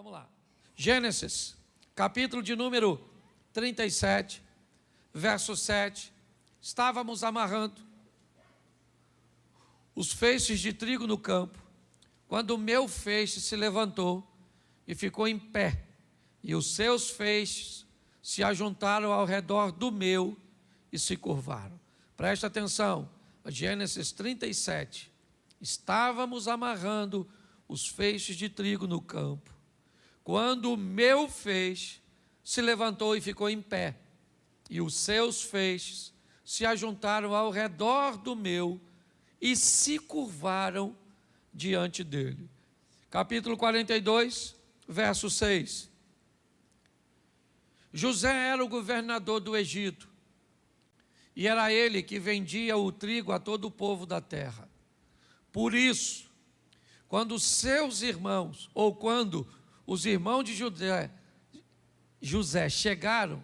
Vamos lá. Gênesis, capítulo de número 37, verso 7. Estávamos amarrando os feixes de trigo no campo, quando o meu feixe se levantou e ficou em pé, e os seus feixes se ajuntaram ao redor do meu e se curvaram. Presta atenção, Gênesis 37. Estávamos amarrando os feixes de trigo no campo, quando o meu feixe se levantou e ficou em pé, e os seus feixes se ajuntaram ao redor do meu e se curvaram diante dele. Capítulo 42, verso 6. José era o governador do Egito, e era ele que vendia o trigo a todo o povo da terra. Por isso, quando seus irmãos, ou quando os irmãos de José chegaram,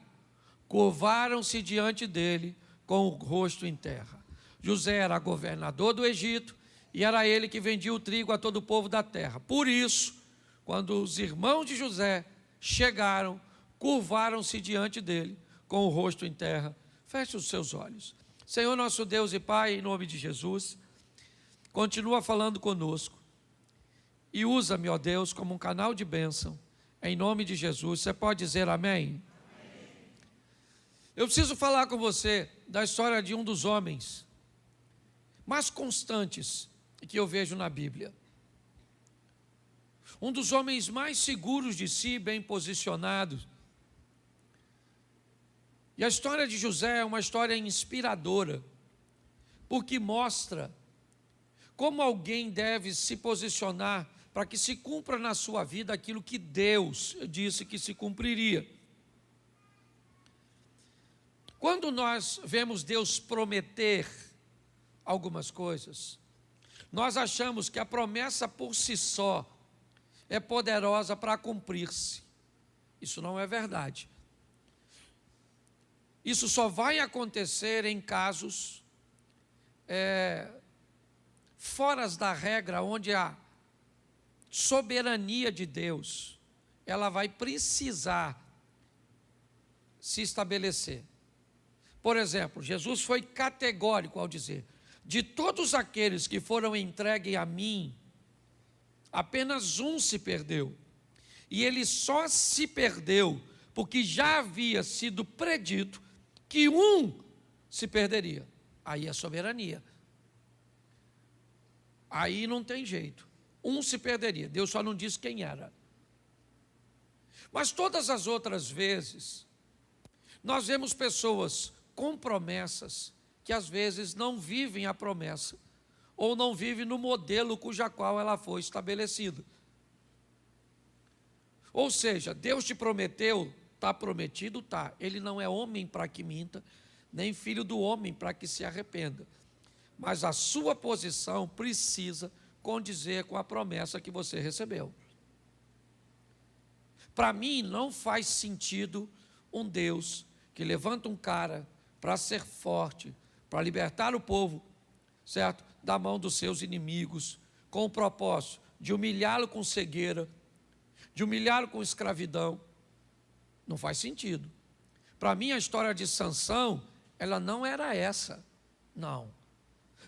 curvaram-se diante dele com o rosto em terra. José era governador do Egito, e era ele que vendia o trigo a todo o povo da terra. Por isso, quando os irmãos de José chegaram, curvaram-se diante dele com o rosto em terra. Feche os seus olhos. Senhor nosso Deus e Pai, em nome de Jesus, continua falando conosco e usa-me, ó Deus, como um canal de bênção, em nome de Jesus. Você pode dizer amém? Amém. Eu preciso falar com você da história de um dos homens mais constantes que eu vejo na Bíblia. Um dos homens mais seguros de si, bem posicionados. E a história de José é uma história inspiradora, porque mostra como alguém deve se posicionar para que se cumpra na sua vida aquilo que Deus disse que se cumpriria. Quando nós vemos Deus prometer algumas coisas, nós achamos que a promessa por si só é poderosa para cumprir-se. Isso não é verdade. Isso só vai acontecer em casos fora da regra, onde a soberania de Deus, ela vai precisar se estabelecer. Por exemplo, Jesus foi categórico ao dizer: de todos aqueles que foram entregues a mim, apenas um se perdeu. E ele só se perdeu porque já havia sido predito que um se perderia. Aí é soberania. Aí não tem jeito. Um se perderia. Deus só não disse quem era. Mas todas as outras vezes, nós vemos pessoas com promessas que às vezes não vivem a promessa, ou não vivem no modelo cuja qual ela foi estabelecida. Ou seja, Deus te prometeu, está prometido, está. Ele não é homem para que minta, nem filho do homem para que se arrependa. Mas a sua posição precisa condizer com a promessa que você recebeu. Para mim, não faz sentido um Deus que levanta um cara para ser forte, para libertar o povo, certo? Da mão dos seus inimigos, com o propósito de humilhá-lo com cegueira, de humilhá-lo com escravidão. Não faz sentido. Para mim, a história de Sansão, ela não era essa. Não.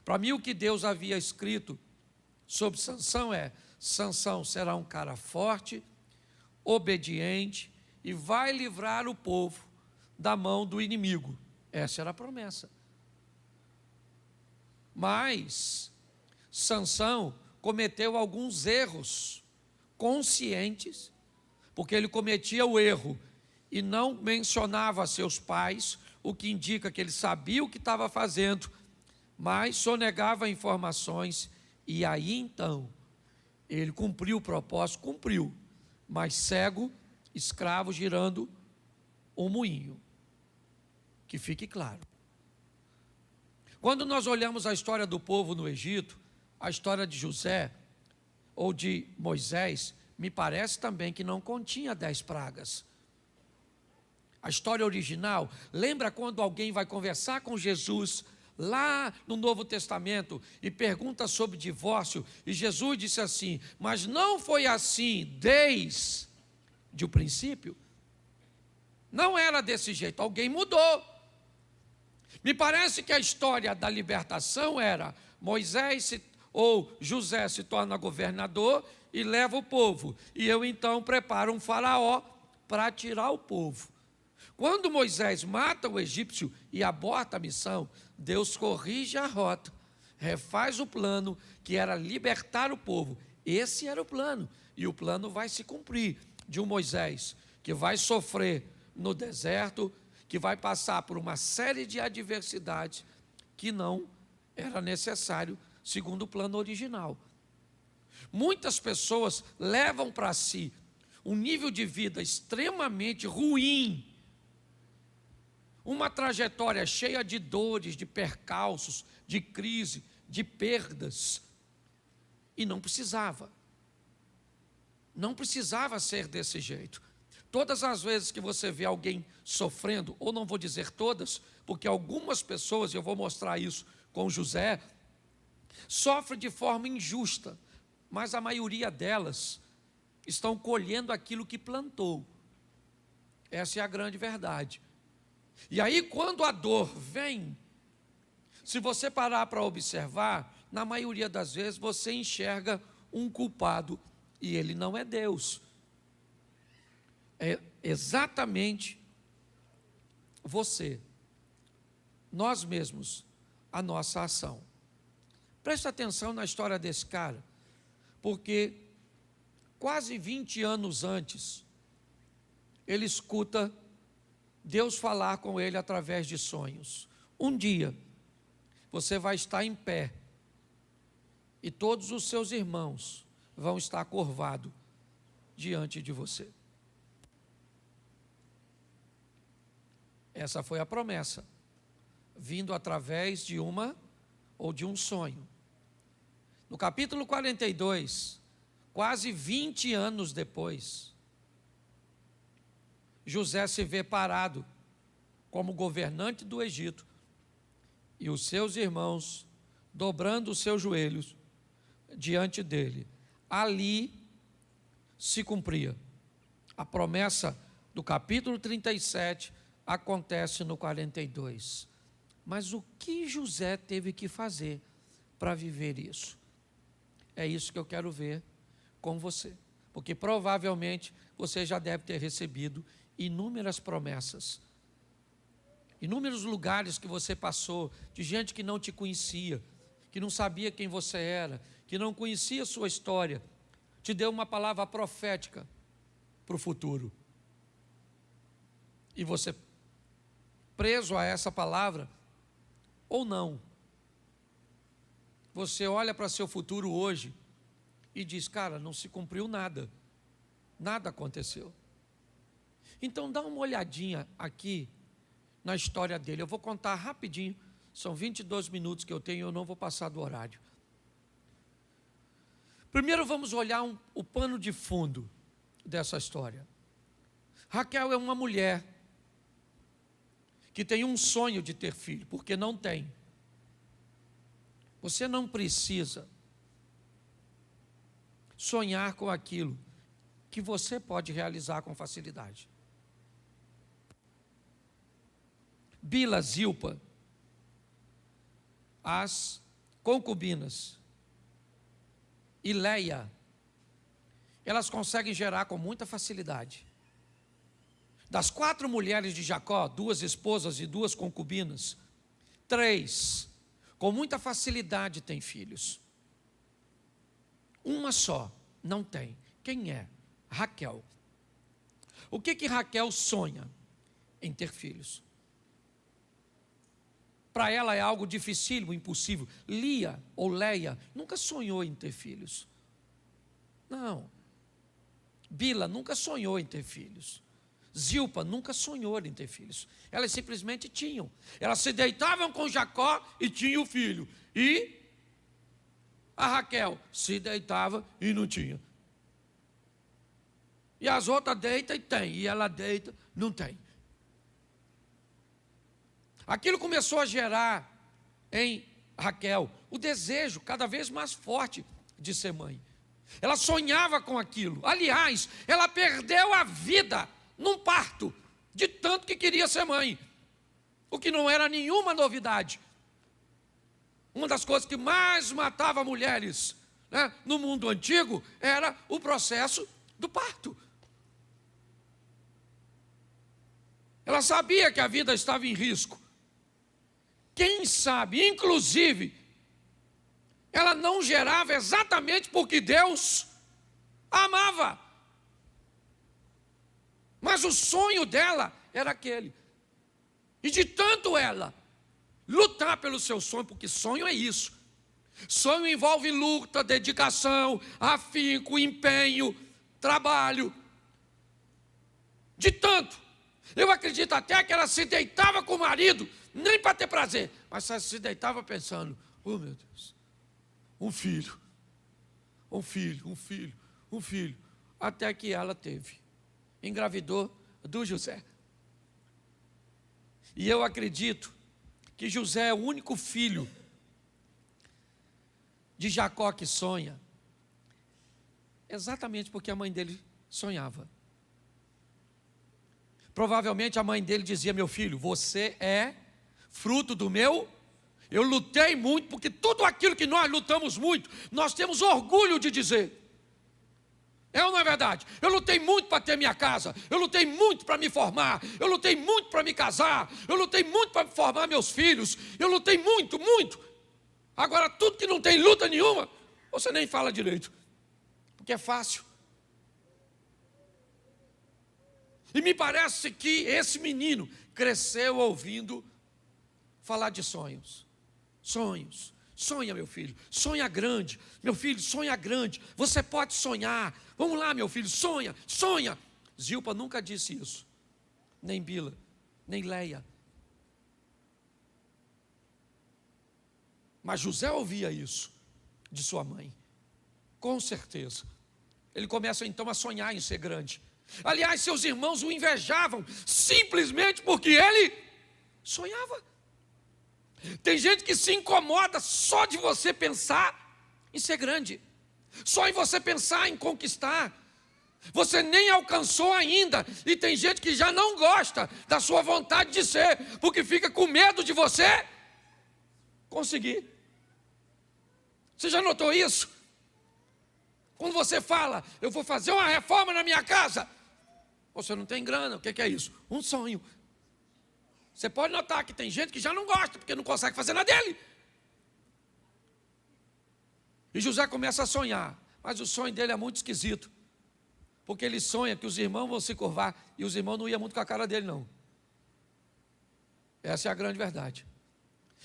Para mim, o que Deus havia escrito sobre Sansão é: Sansão será um cara forte, obediente e vai livrar o povo da mão do inimigo. Essa era a promessa. Mas Sansão cometeu alguns erros conscientes, porque ele cometia o erro e não mencionava seus pais, o que indica que ele sabia o que estava fazendo, mas sonegava informações. E aí então, ele cumpriu o propósito, cumpriu, mas cego, escravo, girando um moinho. Que fique claro. Quando nós olhamos a história do povo no Egito, a história de José ou de Moisés, me parece também que não continha 10 pragas. A história original, lembra quando alguém vai conversar com Jesus lá no Novo Testamento e pergunta sobre divórcio, e Jesus disse assim: mas não foi assim desde de um princípio, não era desse jeito, alguém mudou. Me parece que a história da libertação era ou José se torna governador e leva o povo, e eu então preparo um faraó para tirar o povo. Quando Moisés mata o egípcio e aborta a missão, Deus corrige a rota, refaz o plano, que era libertar o povo. Esse era o plano, e o plano vai se cumprir, de um Moisés que vai sofrer no deserto, que vai passar por uma série de adversidades que não era necessário, segundo o plano original. Muitas pessoas levam para si um nível de vida extremamente ruim, uma trajetória cheia de dores, de percalços, de crise, de perdas, e não precisava ser desse jeito. Todas as vezes que você vê alguém sofrendo, ou não vou dizer todas, porque algumas pessoas, eu vou mostrar isso com José, sofrem de forma injusta, mas a maioria delas estão colhendo aquilo que plantou. Essa é a grande verdade. E aí, quando a dor vem, se você parar para observar, na maioria das vezes você enxerga um culpado, e ele não é Deus. É exatamente você, nós mesmos, a nossa ação. Preste atenção na história desse cara, porque quase 20 anos antes, ele escuta Deus falar com ele através de sonhos. Um dia, você vai estar em pé, e todos os seus irmãos vão estar curvados diante de você. Essa foi a promessa, vindo através de um sonho. No capítulo 42, quase 20 anos depois, José se vê parado como governante do Egito, e os seus irmãos dobrando os seus joelhos diante dele. Ali se cumpria a promessa do capítulo 37, acontece no 42. Mas o que José teve que fazer para viver isso? É isso que eu quero ver com você, porque provavelmente você já deve ter recebido inúmeras promessas, inúmeros lugares que você passou, de gente que não te conhecia, que não sabia quem você era, que não conhecia a sua história, te deu uma palavra profética para o futuro. E você, preso a essa palavra, ou não, você olha para seu futuro hoje e diz, cara, não se cumpriu nada, nada aconteceu. Então dá uma olhadinha aqui na história dele. Eu vou contar rapidinho, são 22 minutos que eu tenho, eu não vou passar do horário. Primeiro vamos olhar o pano de fundo dessa história. Raquel é uma mulher que tem um sonho de ter filho, porque não tem. Você não precisa sonhar com aquilo que você pode realizar com facilidade. Bila, Zilpa, as concubinas, e Leia, elas conseguem gerar com muita facilidade. Das 4 mulheres de Jacó, 2 esposas e 2 concubinas, 3, com muita facilidade têm filhos. Uma só não tem. Quem é? Raquel. O que Raquel sonha? Em ter filhos. Para ela é algo dificílimo, impossível. Lia ou Leia nunca sonhou em ter filhos. Não. Bila nunca sonhou em ter filhos. Zilpa nunca sonhou em ter filhos. Elas simplesmente tinham. Elas se deitavam com Jacó e tinham o filho. E a Raquel se deitava e não tinha. E as outras deitam e tem. E ela deita, não tem. Aquilo começou a gerar em Raquel o desejo cada vez mais forte de ser mãe. Ela sonhava com aquilo. Aliás, ela perdeu a vida num parto, de tanto que queria ser mãe. O que não era nenhuma novidade. Uma das coisas que mais matava mulheres, né, no mundo antigo era o processo do parto. Ela sabia que a vida estava em risco. Quem sabe, inclusive, ela não gerava exatamente porque Deus a amava. Mas o sonho dela era aquele. E de tanto ela lutar pelo seu sonho, porque sonho é isso. Sonho envolve luta, dedicação, afinco, empenho, trabalho. De tanto, eu acredito até que ela se deitava com o marido, nem para ter prazer, mas ela se deitava pensando, oh meu Deus, um filho, até que ela teve, engravidou do José. E eu acredito que José é o único filho de Jacó que sonha, exatamente porque a mãe dele sonhava. Provavelmente a mãe dele dizia, meu filho, você é fruto do meu... Eu lutei muito, porque tudo aquilo que nós lutamos muito, nós temos orgulho de dizer. É ou não é verdade? Eu lutei muito para ter minha casa, eu lutei muito para me formar, eu lutei muito para me casar, eu lutei muito para formar meus filhos, eu lutei muito, muito. Agora, tudo que não tem luta nenhuma, você nem fala direito, porque é fácil. E me parece que esse menino cresceu ouvindo falar de sonhos. Sonhos. Sonha, meu filho. Sonha grande. Meu filho, sonha grande. Você pode sonhar. Vamos lá, meu filho, sonha, sonha. Zilpa nunca disse isso. Nem Bila, nem Leia. Mas José ouvia isso de sua mãe. Com certeza. Ele começa então a sonhar em ser grande. Aliás, seus irmãos o invejavam, simplesmente porque ele sonhava. Tem gente que se incomoda só de você pensar em ser grande, só em você pensar em conquistar. Você nem alcançou ainda, e tem gente que já não gosta da sua vontade de ser, porque fica com medo de você conseguir. Você já notou isso? Quando você fala, eu vou fazer uma reforma na minha casa, você não tem grana, o que é isso? Um sonho. Você pode notar que tem gente que já não gosta, porque não consegue fazer na dele. E José começa a sonhar, mas o sonho dele é muito esquisito, porque ele sonha que os irmãos vão se curvar, e os irmãos não iam muito com a cara dele não. Essa é a grande verdade.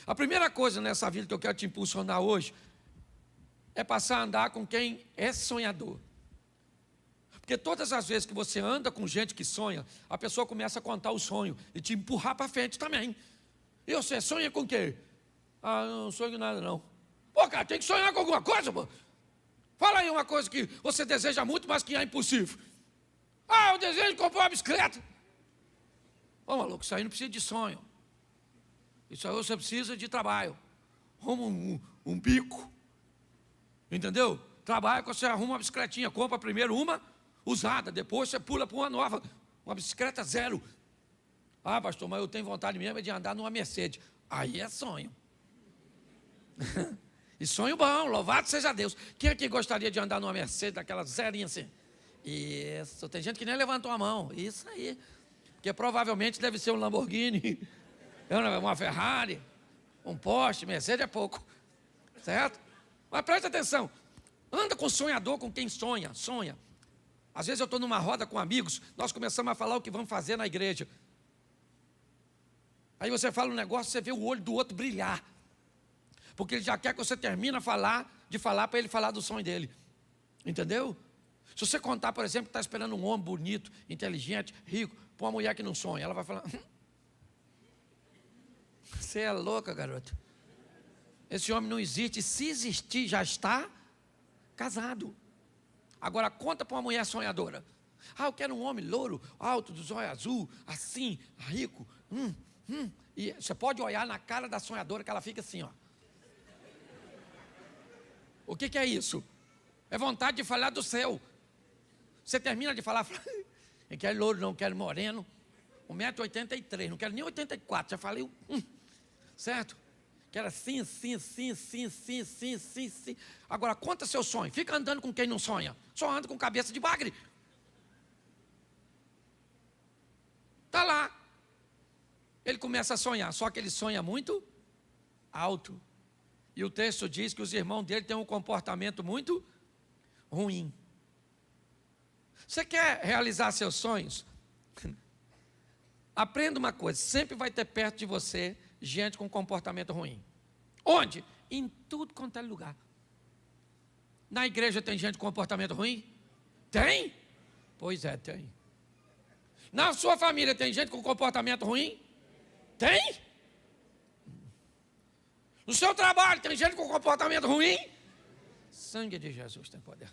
A primeira coisa nessa vida que eu quero te impulsionar hoje, é passar a andar com quem é sonhador. Porque todas as vezes que você anda com gente que sonha, a pessoa começa a contar o sonho e te empurrar para frente também. E você sonha com o quê? Ah, não sonho com nada não. Pô, cara, tem que sonhar com alguma coisa, pô. Fala aí uma coisa que você deseja muito, mas que é impossível. Ah, eu desejo comprar uma bicicleta. Ô, maluco, isso aí não precisa de sonho. Isso aí você precisa de trabalho. Arruma um bico. Entendeu? Trabalha quando você arruma uma bicicletinha, compra primeiro uma usada, depois você pula para uma nova, uma bicicleta zero. Ah, pastor, mas eu tenho vontade mesmo de andar numa Mercedes. Aí é sonho. E sonho bom, louvado seja Deus. Quem aqui gostaria de andar numa Mercedes, daquela zerinha assim? Isso, tem gente que nem levantou a mão. Isso aí. Porque provavelmente deve ser um Lamborghini, uma Ferrari, um Porsche, Mercedes é pouco. Certo? Mas preste atenção. Anda com sonhador, com quem sonha, sonha. Às vezes eu estou numa roda com amigos, nós começamos a falar o que vamos fazer na igreja. Aí você fala um negócio, você vê o olho do outro brilhar. Porque ele já quer que você termine de falar para ele falar do sonho dele. Entendeu? Se você contar, por exemplo, que está esperando um homem bonito, inteligente, rico, para uma mulher que não sonha, ela vai falar, você é louca, garoto. Esse homem não existe, se existir, já está casado. Agora conta para uma mulher sonhadora. Ah, eu quero um homem louro, alto, dos olhos azul, assim, rico. E você pode olhar na cara da sonhadora que ela fica assim, ó. O que é isso? É vontade de falar do céu. Você termina de falar, eu quero louro, não quero moreno. 1,83 m, não quero nem 84, já falei, certo? Quero assim. Agora, conta seu sonho. Fica andando com quem não sonha. Só anda com cabeça de bagre. Está lá. Ele começa a sonhar, só que ele sonha muito alto. E o texto diz que os irmãos dele têm um comportamento muito ruim. Você quer realizar seus sonhos? Aprenda uma coisa, sempre vai ter perto de você gente com comportamento ruim. Onde? Em tudo quanto é lugar. Na igreja tem gente com comportamento ruim? Tem? Pois é, tem. Na sua família tem gente com comportamento ruim? Tem? No seu trabalho tem gente com comportamento ruim? Sangue de Jesus tem poder.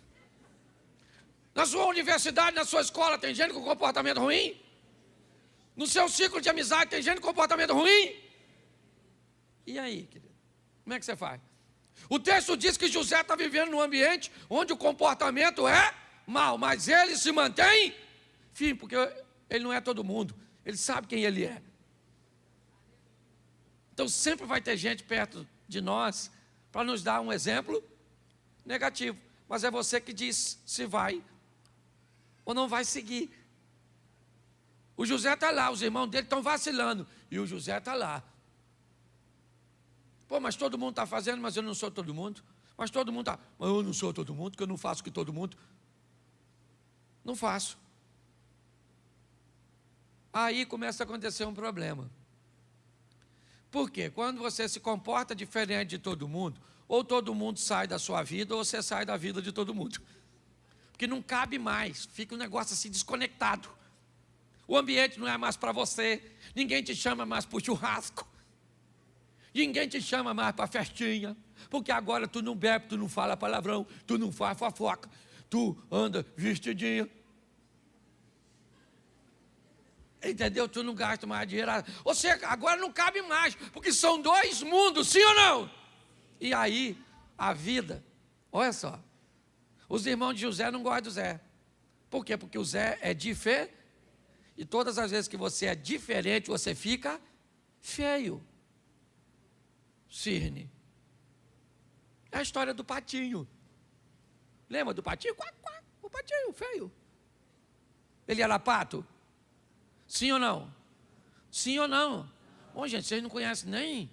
Na sua universidade, na sua escola tem gente com comportamento ruim? No seu ciclo de amizade tem gente com comportamento ruim? E aí, querido? Como é que você faz? O texto diz que José está vivendo num ambiente onde o comportamento é mau, mas ele se mantém firme, porque ele não é todo mundo, ele sabe quem ele é. Então sempre vai ter gente perto de nós para nos dar um exemplo negativo, mas é você que diz se vai ou não vai seguir. O José está lá, os irmãos dele estão vacilando, e o José está lá. Pô, mas todo mundo está fazendo, mas eu não sou todo mundo. Mas todo mundo está, mas eu não sou todo mundo, porque eu não faço o que todo mundo. Não faço. Aí começa a acontecer um problema. Por quê? Quando você se comporta diferente de todo mundo, ou todo mundo sai da sua vida, ou você sai da vida de todo mundo. Porque não cabe mais, fica um negócio assim desconectado. O ambiente não é mais para você, ninguém te chama mais para o churrasco, ninguém te chama mais para a festinha, porque agora tu não bebe, tu não fala palavrão, tu não faz fofoca, tu anda vestidinho. Entendeu? Tu não gasta mais dinheiro. Ou seja, agora não cabe mais, porque são dois mundos, sim ou não? E aí, a vida, olha só, os irmãos de José não gostam do Zé. Por quê? Porque o Zé é diferente, e todas as vezes que você é diferente, você fica feio. Cirne. É a história do patinho. Lembra do patinho? Quá, quá, o patinho feio. Ele era pato? Sim ou não? Sim ou não? Bom, gente, vocês não conhecem nem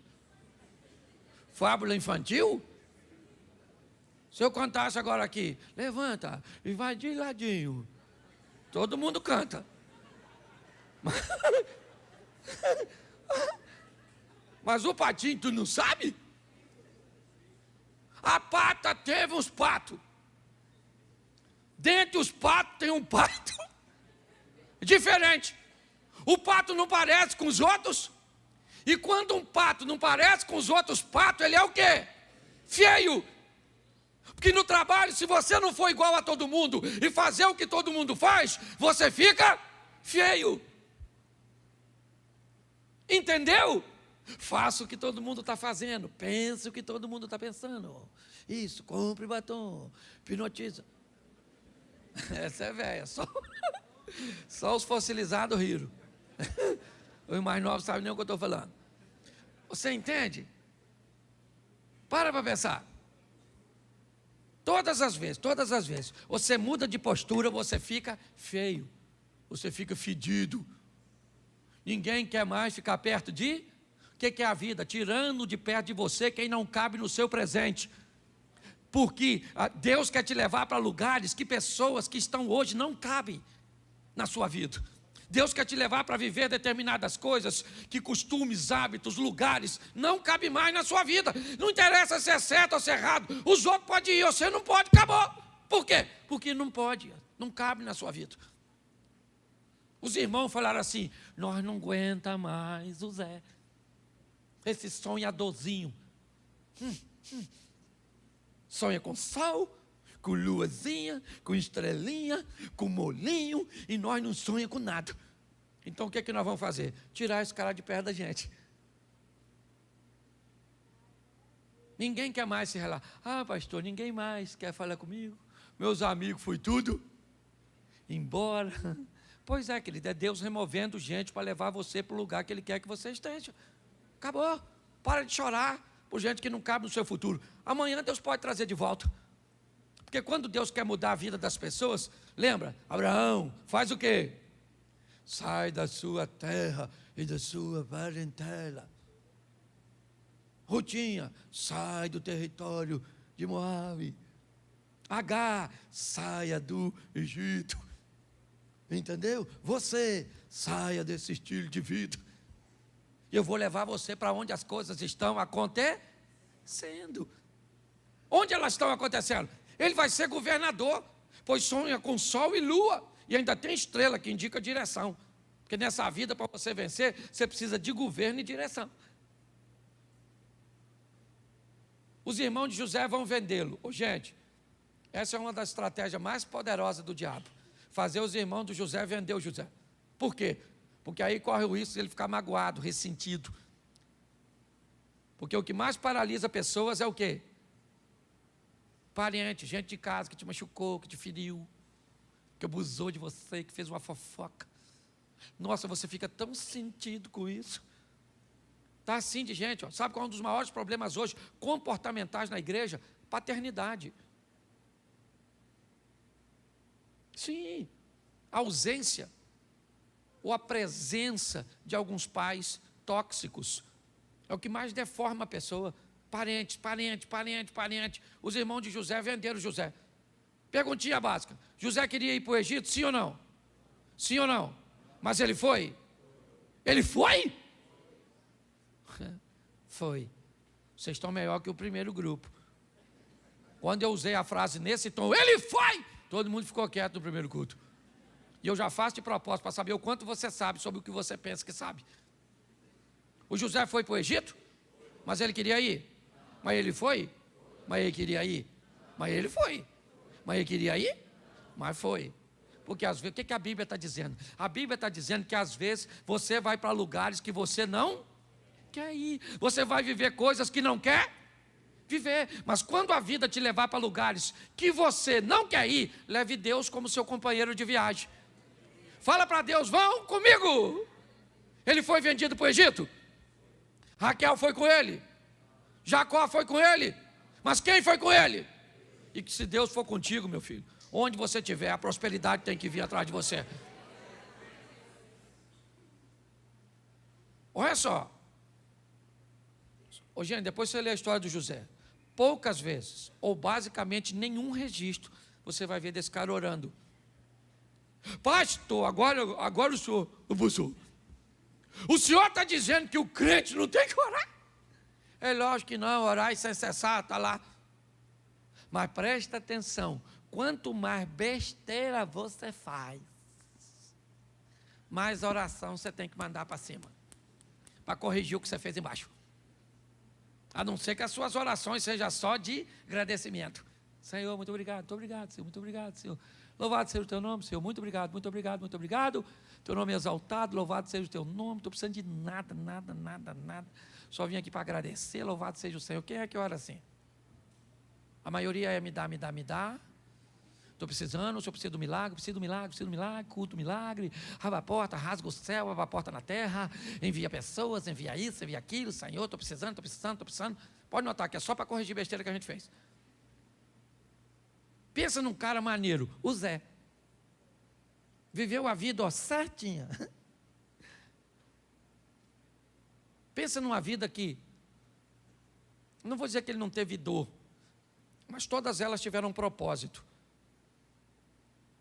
fábula infantil? Se eu contasse agora aqui, levanta e vai de ladinho. Todo mundo canta. Mas o patinho, tu não sabe? A pata teve uns patos. Dentre os patos tem um pato diferente. O pato não parece com os outros. E quando um pato não parece com os outros patos, ele é o quê? Feio. Porque no trabalho, se você não for igual a todo mundo e fazer o que todo mundo faz, você fica feio. Entendeu? Faça o que todo mundo está fazendo. Pense o que todo mundo está pensando. Isso, compre batom. Hipnotiza. Essa é velha. Só os fossilizados riram. Os mais novos sabem nem o que eu estou falando. Você entende? Para pensar. Todas as vezes, você muda de postura, você fica feio. Você fica fedido. Ninguém quer mais ficar perto de... O que é a vida? Tirando de perto de você quem não cabe no seu presente. Porque Deus quer te levar para lugares que pessoas que estão hoje não cabem na sua vida. Deus quer te levar para viver determinadas coisas, que costumes, hábitos, lugares, não cabem mais na sua vida. Não interessa se é certo ou se é errado. Os outros podem ir, você não pode, acabou. Por quê? Porque não pode, não cabe na sua vida. Os irmãos falaram assim, nós não aguenta mais o Zé. Esse sonhadorzinho. Sonha com sol, com luazinha, com estrelinha, com molinho, e nós não sonhamos com nada. Então o que é que nós vamos fazer? Tirar esse cara de perto da gente. Ninguém quer mais se relacionar. Ah, pastor, ninguém mais quer falar comigo. meus amigos, foi tudo embora. Pois é, querido, é Deus removendo gente para levar você para o lugar que Ele quer que você esteja. Acabou. Para de chorar por gente que não cabe no seu futuro. Amanhã Deus pode trazer de volta. Porque quando Deus quer mudar a vida das pessoas, lembra? Abraão, faz o quê? Sai da sua terra e da sua parentela. Rutinha, sai do território de Moabe. Agar, saia do Egito. Entendeu? Você, saia desse estilo de vida. Eu vou levar você para onde as coisas estão acontecendo. Onde elas estão acontecendo? Ele vai ser governador, pois sonha com sol e lua. E ainda tem estrela que indica a direção. Porque nessa vida, para você vencer, você precisa de governo e direção. Os irmãos de José vão vendê-lo. Gente, essa é uma das estratégias mais poderosas do diabo. Fazer os irmãos de José vender o José. Por quê? Porque aí corre o risco de ele ficar magoado, ressentido. Porque o que mais paralisa pessoas é o quê? Parente, gente de casa que te machucou, que te feriu, que abusou de você, que fez uma fofoca. Nossa, você fica tão sentido com isso. Está assim de gente, ó. Sabe qual é um dos maiores problemas hoje comportamentais na igreja? Paternidade. Sim, a ausência ou a presença de alguns pais tóxicos é o que mais deforma a pessoa. Parente. Os irmãos de José venderam José. Perguntinha básica: José queria ir para o Egito, sim ou não? Sim ou não? Mas ele foi? Ele foi? Foi. Vocês estão melhor que o primeiro grupo. Quando eu usei a frase nesse tom, ele foi! Todo mundo ficou quieto no primeiro culto. E eu já faço de propósito para saber o quanto você sabe sobre o que você pensa que sabe. O José foi para o Egito, mas ele queria ir. Mas ele foi? Mas ele queria ir. Mas ele foi. Mas ele queria ir? Mas foi. Porque às vezes, o que a Bíblia está dizendo? A Bíblia está dizendo que às vezes você vai para lugares que você não quer ir. Você vai viver coisas que não quer viver. Mas quando a vida te levar para lugares que você não quer ir, leve Deus como seu companheiro de viagem. Fala para Deus: vão comigo. Ele foi vendido para o Egito. Raquel foi com ele. Jacó foi com ele. Mas quem foi com ele? E que se Deus for contigo, meu filho, onde você estiver, a prosperidade tem que vir atrás de você. Olha só. Ô, gente, depois você lê a história do José. Poucas vezes, ou basicamente nenhum registro, você vai ver desse cara orando. Pastor, agora o senhor, o senhor está dizendo que o crente não tem que orar? É lógico que não, orar e sem cessar, está lá. Mas presta atenção, quanto mais besteira você faz, mais oração você tem que mandar para cima, para corrigir o que você fez embaixo. A não ser que as suas orações sejam só de agradecimento. Senhor, muito obrigado, Senhor, muito obrigado, Senhor. Louvado seja o teu nome, Senhor, muito obrigado. Teu nome é exaltado, louvado seja o teu nome. Não estou precisando de nada. Só vim aqui para agradecer, louvado seja o Senhor. Quem é que ora assim? A maioria é me dá. Estou precisando, o Senhor precisa do milagre, culto milagre. Abre a porta, rasga o céu, abre a porta na terra, envia pessoas, envia isso, envia aquilo. Senhor, estou precisando. Pode notar que é só para corrigir besteira que a gente fez. Pensa num cara maneiro, o Zé. Viveu a vida certinha. Pensa numa vida que, não vou dizer que ele não teve dor, mas todas elas tiveram um propósito.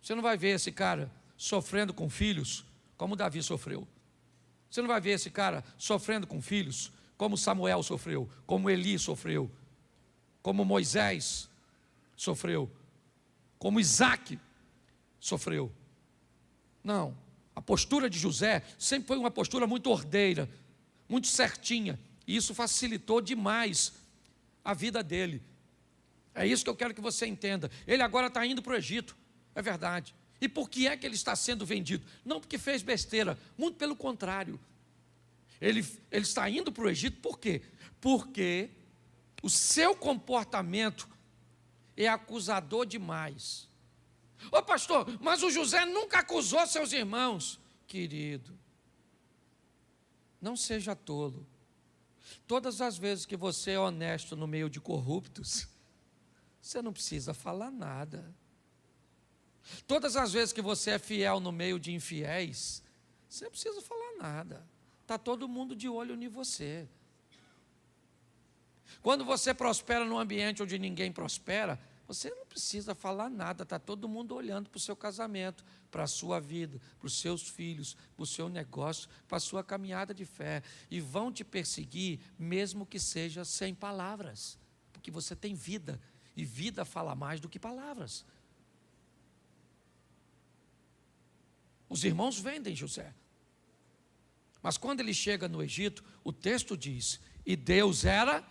Você não vai ver esse cara sofrendo com filhos como Davi sofreu. Você não vai ver esse cara sofrendo com filhos como Samuel sofreu, como Eli sofreu, como Moisés sofreu, como Isaac sofreu. Não, a postura de José sempre foi uma postura muito ordeira, muito certinha, e isso facilitou demais a vida dele. É isso que eu quero que você entenda. Ele agora está indo para o Egito, é verdade. E por que é que ele está sendo vendido? Não porque fez besteira, muito pelo contrário. Ele está indo para o Egito por quê? Porque o seu comportamento é acusador demais Ô pastor, mas o José nunca acusou seus irmãos. Querido, não seja tolo. Todas as vezes que você é honesto no meio de corruptos, você não precisa falar nada. Todas as vezes que você é fiel no meio de infiéis, você não precisa falar nada. Está todo mundo de olho em você. Quando você prospera num ambiente onde ninguém prospera, você não precisa falar nada, está todo mundo olhando para o seu casamento, para a sua vida, para os seus filhos, para o seu negócio, para a sua caminhada de fé. E vão te perseguir, mesmo que seja sem palavras, porque você tem vida, e vida fala mais do que palavras. Os irmãos vendem José. Mas quando ele chega no Egito, o texto diz, e Deus era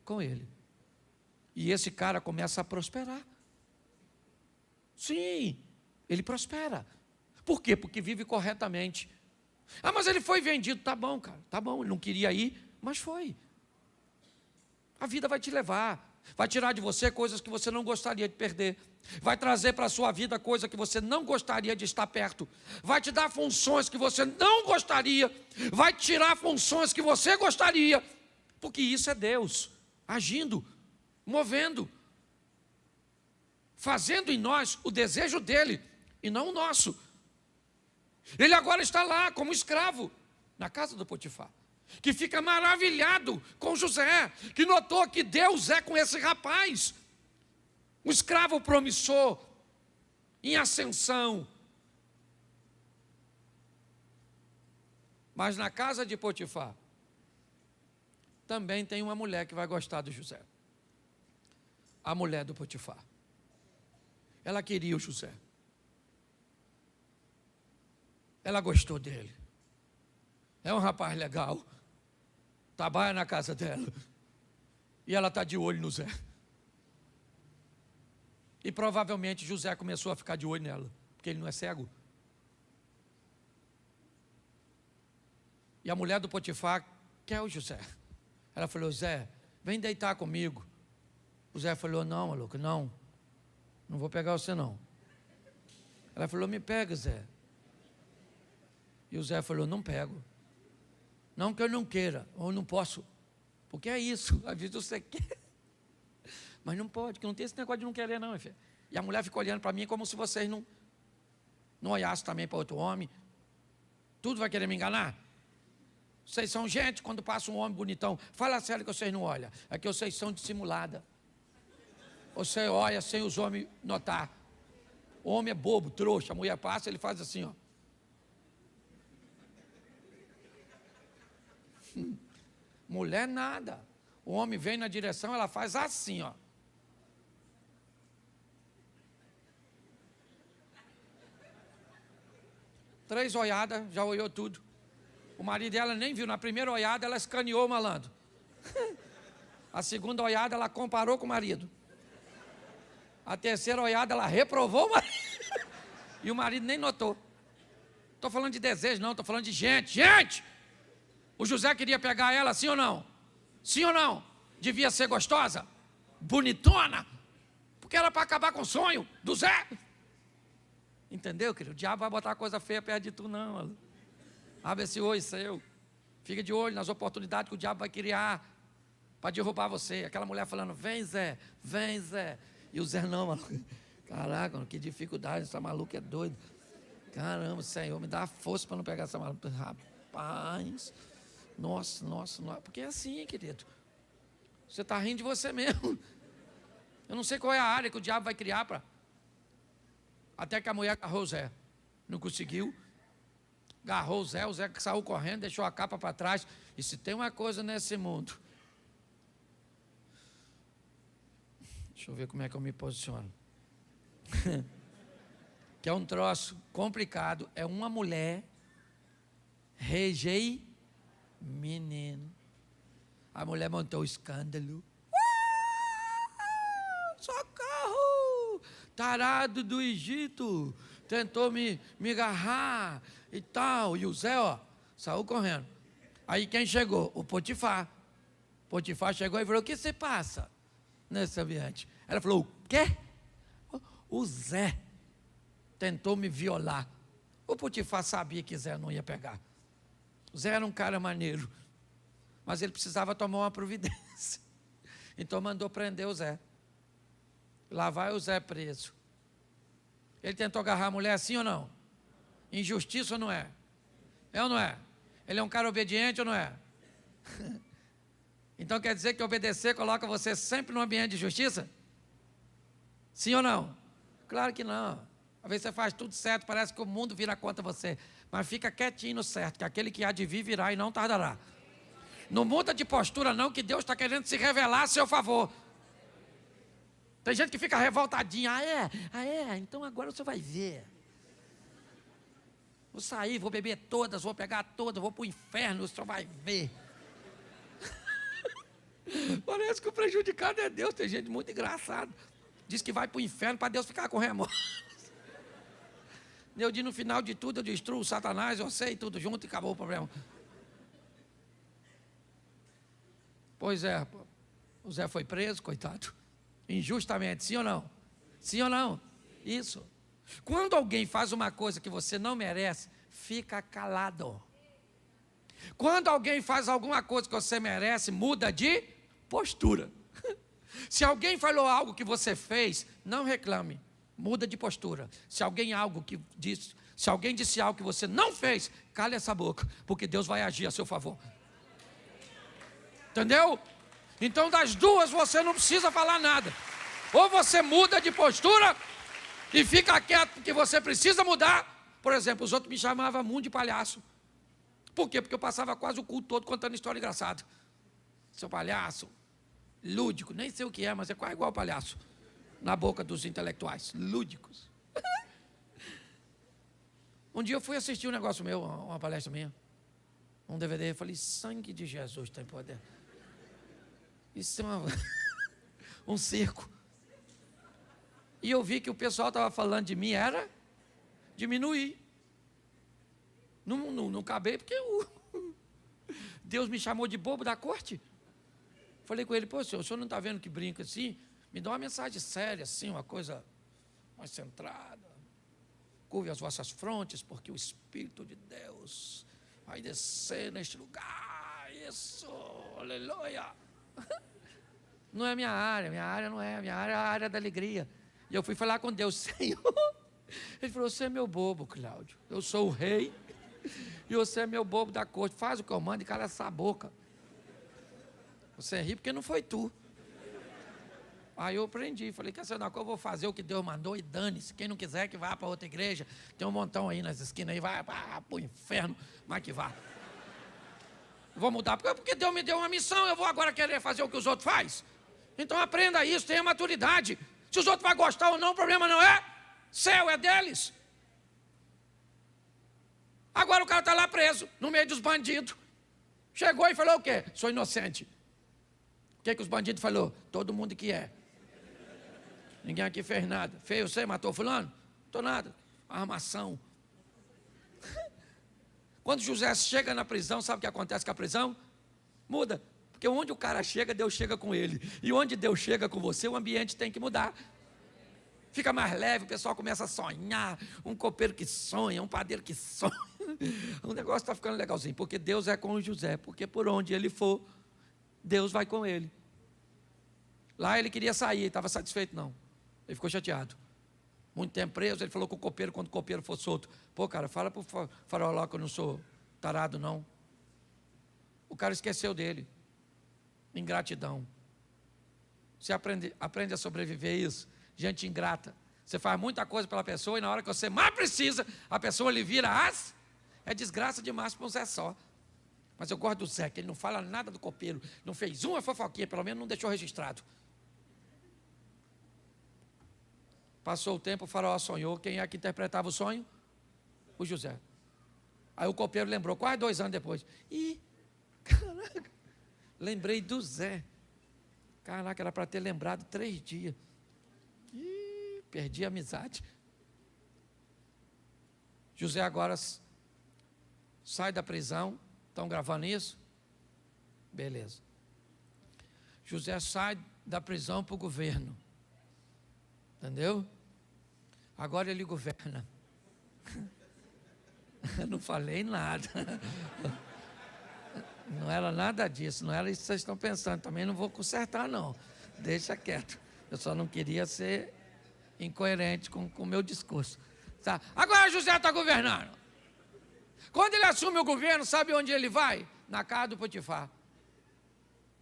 com ele. E esse cara começa a prosperar. Sim, ele prospera. Por quê? Porque vive corretamente. Ah, mas ele foi vendido. Tá bom, cara, tá bom. Ele não queria ir, mas foi. A vida vai te levar. Vai tirar de você coisas que você não gostaria de perder. Vai trazer para a sua vida coisa que você não gostaria de estar perto. Vai te dar funções que você não gostaria. Vai tirar funções que você gostaria. Porque isso é Deus agindo, movendo, fazendo em nós o desejo dele e não o nosso. Ele agora está lá como escravo na casa do Potifar, que fica maravilhado com José, que notou que Deus é com esse rapaz, um escravo promissor, em ascensão. Mas na casa de Potifar também tem uma mulher que vai gostar do José. A mulher do Potifar. Ela queria o José. Ela gostou dele. É um rapaz legal. Trabalha na casa dela. E ela está de olho no Zé. E provavelmente José começou a ficar de olho nela, porque ele não é cego. E a mulher do Potifar quer o José. Ela falou, Zé, vem deitar comigo. O Zé falou, não, maluco, não vou pegar você não. Ela falou, me pega, Zé. E o Zé falou, não pego. Não que eu não queira, ou não posso. Porque é isso, às vezes você quer. Mas não pode, porque não tem esse negócio de não querer não, filho. E a mulher fica olhando para mim como se vocês não olhassem também para outro homem. Tudo vai querer me enganar? Vocês são gente, quando passa um homem bonitão, fala sério que vocês não olham. É que vocês são dissimulada. Você olha sem os homens notar. O homem é bobo, trouxa, a mulher passa, ele faz assim, ó. Mulher nada. O homem vem na direção, ela faz assim, ó. Três olhadas, já olhou tudo. O marido dela nem viu. Na primeira olhada, ela escaneou o malandro. A segunda olhada, ela comparou com o marido. A terceira olhada, ela reprovou o marido. E o marido nem notou. Estou falando de desejo, não. Estou falando de gente. Gente! O José queria pegar ela, sim ou não? Sim ou não? Devia ser gostosa? Bonitona? Porque era para acabar com o sonho do Zé. Entendeu, querido? O diabo vai botar coisa feia perto de tu, não, maluco. Abre esse olho seu. Fica de olho nas oportunidades que o diabo vai criar para derrubar você. Aquela mulher falando, vem Zé, vem Zé. E o Zé não, maluco. Caraca, que dificuldade, essa maluca é doida. Caramba, Senhor, me dá força para não pegar essa maluca. Rapaz, nossa, porque é assim, querido. Você está rindo de você mesmo. Eu não sei qual é a área que o diabo vai criar para... Até que a mulher agarrou o Zé. Não conseguiu. Agarrou o Zé saiu correndo, deixou a capa para trás. E se tem uma coisa nesse mundo... Deixa eu ver como é que eu me posiciono. Que é um troço complicado. É uma mulher menino. A mulher montou o escândalo. Socorro! Tarado do Egito. Tentou me agarrar e tal. E o Zé, saiu correndo. Aí quem chegou? O Potifar. Potifar chegou e falou, o que se passa nesse ambiente? Ela falou, o quê? O Zé tentou me violar. O Potifar sabia que Zé não ia pegar. Zé era um cara maneiro, mas ele precisava tomar uma providência. Então mandou prender o Zé. Lá vai o Zé preso. Ele tentou agarrar a mulher assim ou não? Injustiça ou não é? É ou não é? Ele é um cara obediente ou não é? Então quer dizer que obedecer coloca você sempre num ambiente de justiça? Sim ou não? Claro que não. Às vezes você faz tudo certo, parece que o mundo vira contra você. Mas fica quietinho no certo, que aquele que há de vir virá e não tardará. Não muda de postura não, que Deus está querendo se revelar a seu favor. Tem gente que fica revoltadinha. Ah é? Então agora você vai ver. Vou sair, vou beber todas, vou pegar todas, vou para o inferno, você vai ver. Parece que o prejudicado é Deus. Tem gente muito engraçada. Diz que vai para o inferno para Deus ficar com remorso. Eu digo, no final de tudo, eu destruo o Satanás, eu sei tudo junto e acabou o problema. Pois é, o Zé foi preso, coitado. Injustamente, sim ou não? Sim ou não? Isso. Quando alguém faz uma coisa que você não merece, fica calado. Quando alguém faz alguma coisa que você merece, muda de postura. Se alguém falou algo que você fez, não reclame, muda de postura. Se alguém disse algo que você não fez, cale essa boca, porque Deus vai agir a seu favor. Entendeu? Então das duas você não precisa falar nada. Ou você muda de postura e fica quieto porque você precisa mudar. Por exemplo, os outros me chamavam muito de palhaço. Por quê? Porque eu passava quase o culto todo contando história engraçada. Seu palhaço, lúdico, nem sei o que é, mas é quase igual palhaço. Na boca dos intelectuais, lúdicos. Um dia eu fui assistir um negócio meu, uma palestra minha, um DVD, eu falei, sangue de Jesus tem poder. Isso é um circo. E eu vi que o pessoal estava falando de mim, era diminuir. Não acabei, porque Deus me chamou de bobo da corte. Falei com ele, pô, senhor, o senhor não está vendo que brinca assim? Me dá uma mensagem séria, assim, uma coisa mais centrada. Curve as vossas frontes, porque o Espírito de Deus vai descer neste lugar. Isso, aleluia. Não é minha área não é, minha área é a área da alegria. E eu fui falar com Deus, Senhor. Ele falou, você é meu bobo, Cláudio. Eu sou o rei e você é meu bobo da corte. Faz o que eu mando e cala essa boca. Você ri porque não foi tu. Aí eu aprendi, falei, quer saber, eu vou fazer o que Deus mandou e dane-se. Quem não quiser que vá para outra igreja, tem um montão aí nas esquinas aí, vai para o inferno, mas que vá. Vou mudar, porque Deus me deu uma missão, eu vou agora querer fazer o que os outros fazem. Então aprenda isso, tenha maturidade. Se os outros vão gostar ou não, o problema não é seu, é deles. Agora o cara está lá preso, no meio dos bandidos. Chegou e falou o quê? Sou inocente. O que os bandidos falaram? Todo mundo que é. Ninguém aqui fez nada. Feio você, matou fulano? Tô nada. Armação. Quando José chega na prisão, sabe o que acontece com a prisão? Muda. Porque onde o cara chega, Deus chega com ele. E onde Deus chega com você, o ambiente tem que mudar. Fica mais leve, o pessoal começa a sonhar. Um copeiro que sonha, um padeiro que sonha. O negócio está ficando legalzinho. Porque Deus é com José. Porque por onde ele for, Deus vai com ele. Lá ele queria sair, estava satisfeito não. Ele ficou chateado. Muito tempo preso, ele falou com o copeiro, quando o copeiro for solto. Pô, cara, fala para o farol lá que eu não sou tarado não. O cara esqueceu dele. Ingratidão. Você aprende a sobreviver isso. Gente ingrata. Você faz muita coisa pela pessoa e na hora que você mais precisa, a pessoa lhe vira as. É desgraça demais para um Zé só. Mas eu gosto do Zé, que ele não fala nada do copeiro. Não fez uma fofoquinha, pelo menos não deixou registrado. Passou o tempo, o faraó sonhou. Quem é que interpretava o sonho? O José. Aí o copeiro lembrou, quase 2 anos depois. Ih, caraca, lembrei do Zé. Caraca, era para ter lembrado 3 dias. Ih, perdi a amizade. José agora sai da prisão. Estão gravando isso? Beleza. José sai da prisão para o governo. Entendeu? Agora ele governa. Eu não falei nada. Não era nada disso, não era isso que vocês estão pensando. Também não vou consertar, não. Deixa quieto. Eu só não queria ser incoerente com o meu discurso. Tá? Agora José está governando. Quando ele assume o governo, sabe onde ele vai? Na casa do Potifar.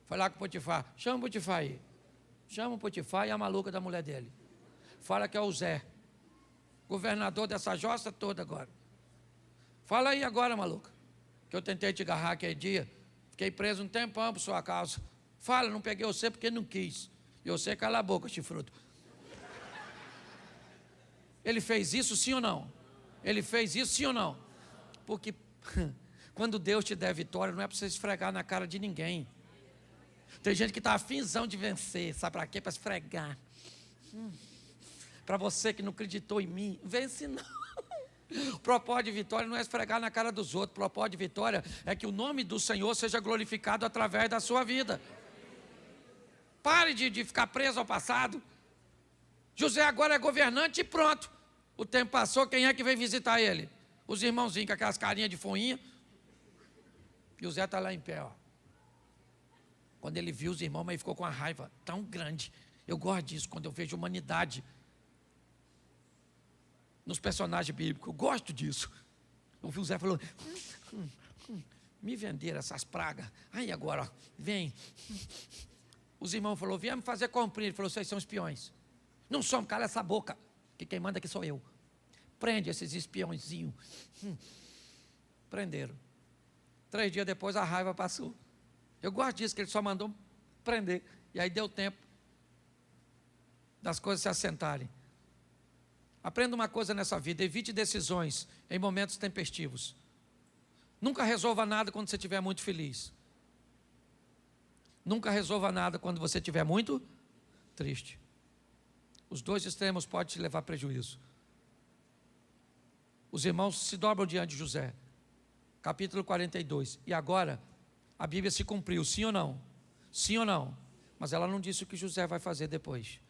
Foi lá com o Potifar. Chama o Potifar aí. Chama o Potifar e a maluca da mulher dele. Fala que é o Zé, governador dessa jossa toda agora. Fala aí agora, maluca, que eu tentei te agarrar aquele dia. Fiquei preso um tempão por sua causa. Fala, não peguei você porque não quis. E você cala a boca, chifrudo. Ele fez isso sim ou não? Ele fez isso sim ou não? Porque quando Deus te der vitória, não é para você esfregar na cara de ninguém. Tem gente que está afinzão de vencer, sabe para quê? Para esfregar. Para você que não acreditou em mim, vence não. O propósito de vitória não é esfregar na cara dos outros. O propósito de vitória é que o nome do Senhor seja glorificado através da sua vida. Pare de ficar preso ao passado. José agora é governante e pronto. O tempo passou, quem é que veio visitar ele? Os irmãozinhos com aquelas carinhas de foinha. E o Zé está lá em pé, ó. Quando ele viu os irmãos, mas ele ficou com uma raiva tão grande. Eu gosto disso, quando eu vejo humanidade nos personagens bíblicos. Eu gosto disso. Eu vi o Zé falou, me venderam essas pragas. Aí agora, ó, vem. Os irmãos falaram, viemos fazer cumprir. Ele falou, vocês são espiões. Não somos, cala essa boca, que quem manda aqui sou eu. Prende esses espiõezinhos. Prenderam. 3 dias depois a raiva passou. Eu gosto disso, que ele só mandou prender. E aí deu tempo das coisas se assentarem. Aprenda uma coisa nessa vida, evite decisões em momentos tempestivos. Nunca resolva nada quando você estiver muito feliz. Nunca resolva nada quando você estiver muito triste. Os dois extremos podem te levar a prejuízo. Os irmãos se dobram diante de José. Capítulo 42. E agora, a Bíblia se cumpriu, sim ou não? Sim ou não? Mas ela não disse o que José vai fazer depois.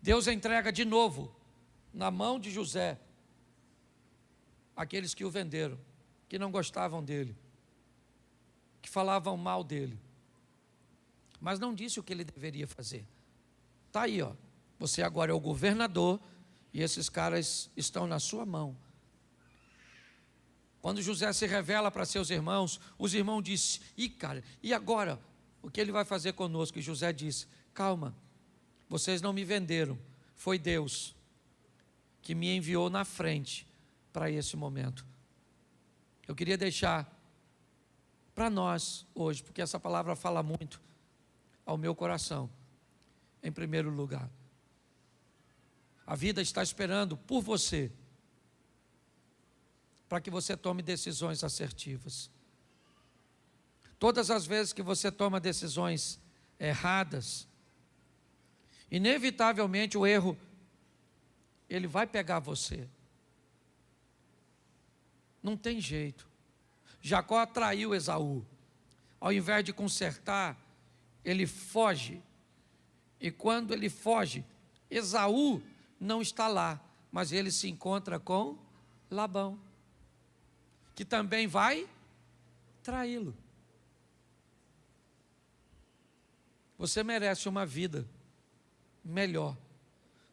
Deus entrega de novo na mão de José aqueles que o venderam, que não gostavam dele, que falavam mal dele, mas não disse o que ele deveria fazer. Está aí, ó. Você agora é o governador e esses caras estão na sua mão. Quando José se revela para seus irmãos, os irmãos dizem, cara, e agora? O que ele vai fazer conosco? E José disse, calma, vocês não me venderam, foi Deus que me enviou na frente para esse momento. Eu queria deixar para nós hoje, porque essa palavra fala muito ao meu coração, em primeiro lugar. A vida está esperando por você, para que você tome decisões assertivas. Todas as vezes que você toma decisões erradas, inevitavelmente o erro, ele vai pegar você. Não tem jeito. Jacó traiu Esaú. Ao invés de consertar, ele foge. E quando ele foge, Esaú não está lá, mas ele se encontra com Labão, que também vai traí-lo. Você merece uma vida melhor.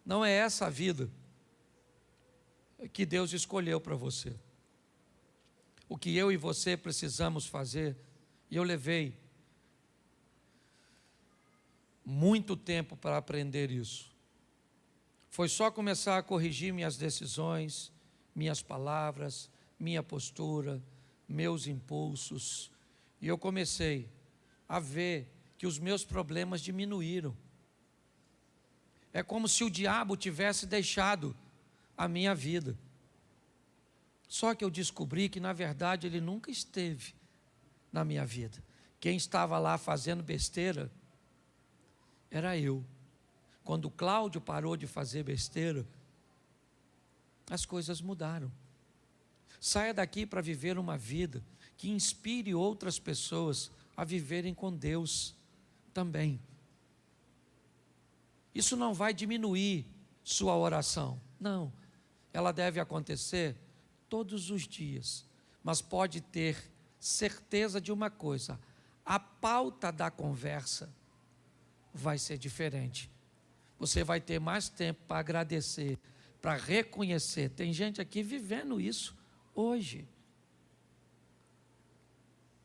Não é essa a vida que Deus escolheu para você. O que eu e você precisamos fazer, e eu levei muito tempo para aprender isso, foi só começar a corrigir minhas decisões, minhas palavras, minha postura, meus impulsos, e eu comecei a ver que os meus problemas diminuíram. É como se o diabo tivesse deixado a minha vida. Só que eu descobri que na verdade ele nunca esteve na minha vida. Quem estava lá fazendo besteira era eu. Quando Cláudio parou de fazer besteira, as coisas mudaram. Saia daqui para viver uma vida que inspire outras pessoas a viverem com Deus também. Isso não vai diminuir sua oração. Não. Ela deve acontecer todos os dias. Mas pode ter certeza de uma coisa: a pauta da conversa vai ser diferente. Você vai ter mais tempo para agradecer, para reconhecer. Tem gente aqui vivendo isso hoje.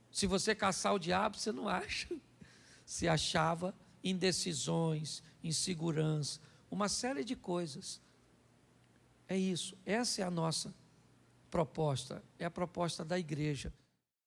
Se você caçar o diabo, você não acha. Se achava indecisões, insegurança, uma série de coisas. É isso, essa é a nossa proposta, é a proposta da igreja.